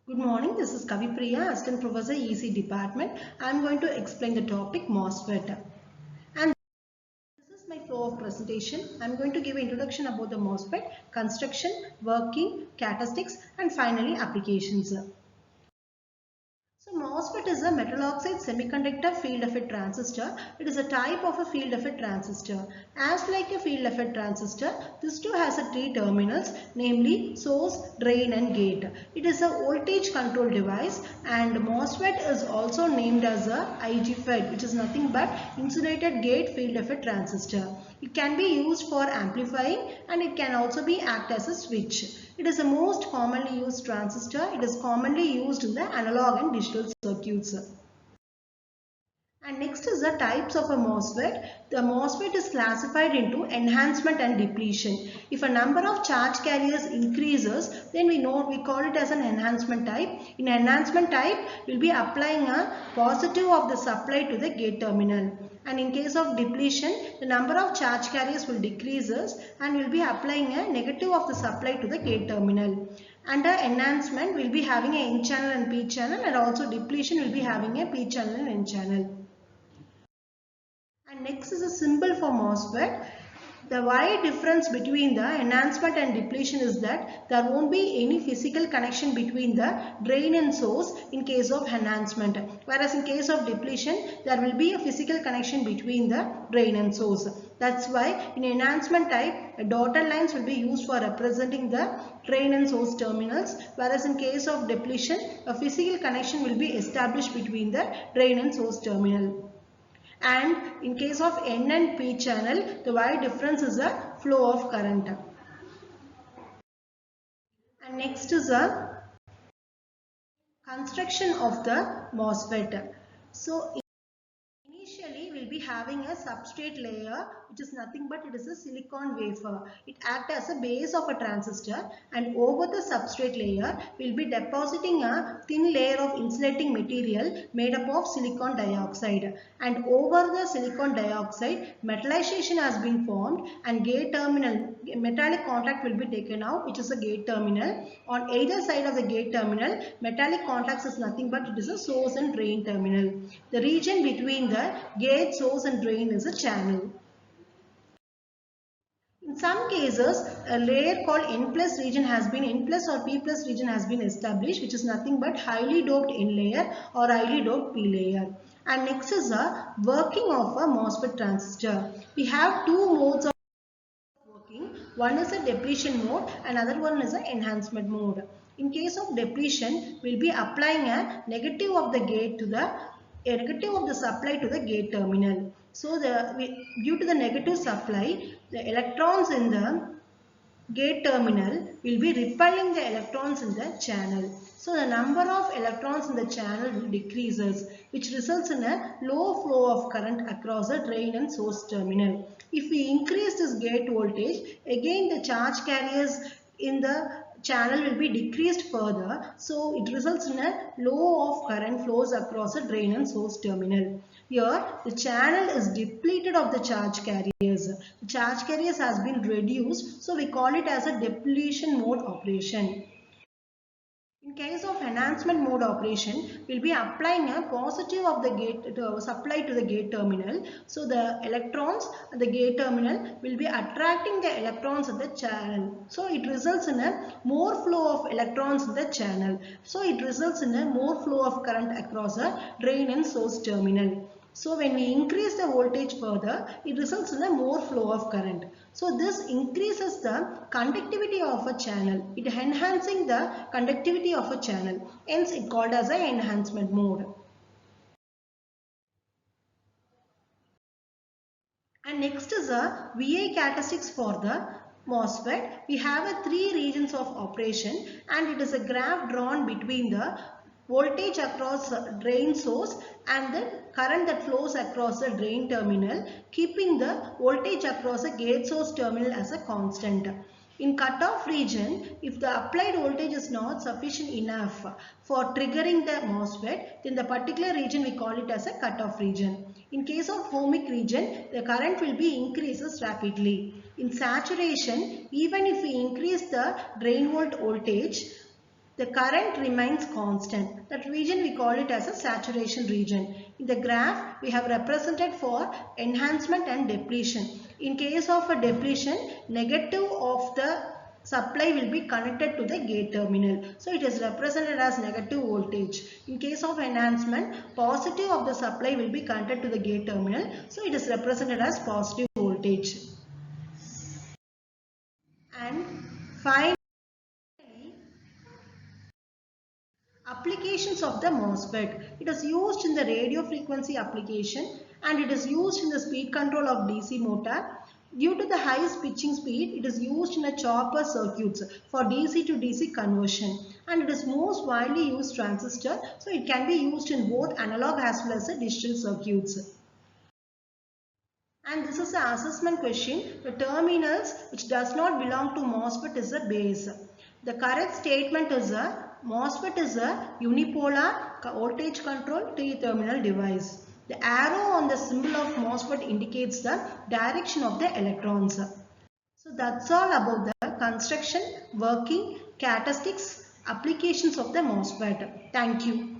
Good morning, this is Kavi Priya, Assistant Professor EC Department. I am going to explain the topic MOSFET. And this is my flow of presentation. I am going to give an introduction about the MOSFET, construction, working, characteristics and finally applications. So MOSFET is a metal oxide semiconductor field effect transistor. It is a type of a field effect transistor. As like a field effect transistor, this too has a three terminals, namely source, drain and gate. It is a voltage control device, and MOSFET is also named as a IGFET, which is nothing but insulated gate field effect transistor. It can be used for amplifying and it can also be act as a switch. It is the most commonly used transistor. It is commonly used in the analog and digital circuits. And next is the types of a MOSFET. The MOSFET is classified into enhancement and depletion. If a number of charge carriers increases, then we call it as an enhancement type. In enhancement type, we will be applying a positive of the supply to the gate terminal. And in case of depletion, the number of charge carriers will decreases and we will be applying a negative of the supply to the gate terminal. Under enhancement, we will be having an N channel and P channel, and also depletion will be having a P channel and N channel. And next is a symbol for MOSFET. The wide difference between the enhancement and depletion is that there won't be any physical connection between the drain and source in case of enhancement. Whereas in case of depletion, there will be a physical connection between the drain and source. That's why in enhancement type, dotted lines will be used for representing the drain and source terminals. Whereas in case of depletion, a physical connection will be established between the drain and source terminal. And in case of N and P channel, the wide difference is a flow of current. And next is a construction of the MOSFET. So initially we will be having a substrate layer, which is nothing but it is a silicon wafer. It acts as a base of a transistor, and over the substrate layer we will be depositing a thin layer of insulating material made up of silicon dioxide. And over the silicon dioxide, metallization has been formed and gate terminal metallic contact will be taken out, which is a gate terminal. On either side of the gate terminal, metallic contacts is nothing but it is a source and drain terminal. The region between the gate, source and drain is a channel. In some cases, a layer called N plus region has been N plus or P plus region has been established, which is nothing but highly doped N layer or highly doped P layer. And next is a working of a MOSFET transistor. We have two modes of working. One is a depletion mode and another one is an enhancement mode. In case of depletion, we will be applying a negative of the gate to the negative of the supply to the gate terminal. So due to the negative supply, the electrons in the gate terminal will be repelling the electrons in the channel. So the number of electrons in the channel will decreases, which results in a low flow of current across the drain and source terminal. If we increase this gate voltage, again the charge carriers in the channel will be decreased further, so it results in a low of current flows across the drain and source terminal. Here the channel is depleted of the charge carriers. The charge carriers has been reduced, so we call it as a depletion mode operation. In case of enhancement mode operation, we will be applying a positive of the gate supply to the gate terminal. So the electrons at the gate terminal will be attracting the electrons at the channel. So it results in a more flow of electrons in the channel. So it results in a more flow of current across a drain and source terminal. So when we increase the voltage further, it results in a more flow of current. So this increases the conductivity of a channel. It enhancing the conductivity of a channel. Hence it called as an enhancement mode. And next is a VI characteristics for the MOSFET. We have a three regions of operation, and it is a graph drawn between the voltage across drain source and the current that flows across the drain terminal, keeping the voltage across a gate source terminal as a constant. In cutoff region, if the applied voltage is not sufficient enough for triggering the MOSFET, then the particular region we call it as a cutoff region. In case of ohmic region, the current will be increases rapidly. In saturation, even if we increase the drain volt voltage, The current remains constant. That region we call it as a saturation region. In the graph, we have represented for enhancement and depletion. In case of a depletion, negative of the supply will be connected to the gate terminal. So it is represented as negative voltage. In case of enhancement, positive of the supply will be connected to the gate terminal. So it is represented as positive voltage. And finally, applications of the MOSFET. It is used in the radio frequency application and it is used in the speed control of DC motor. Due to the high switching speed, it is used in a chopper circuits for DC to DC conversion, and it is most widely used transistor, so it can be used in both analog as well as digital circuits. And this is an assessment question. The terminals which does not belong to MOSFET is a base. The correct statement is a MOSFET is a unipolar voltage control 3-terminal device. The arrow on the symbol of MOSFET indicates the direction of the electrons. So that's all about the construction, working, characteristics, applications of the MOSFET. Thank you.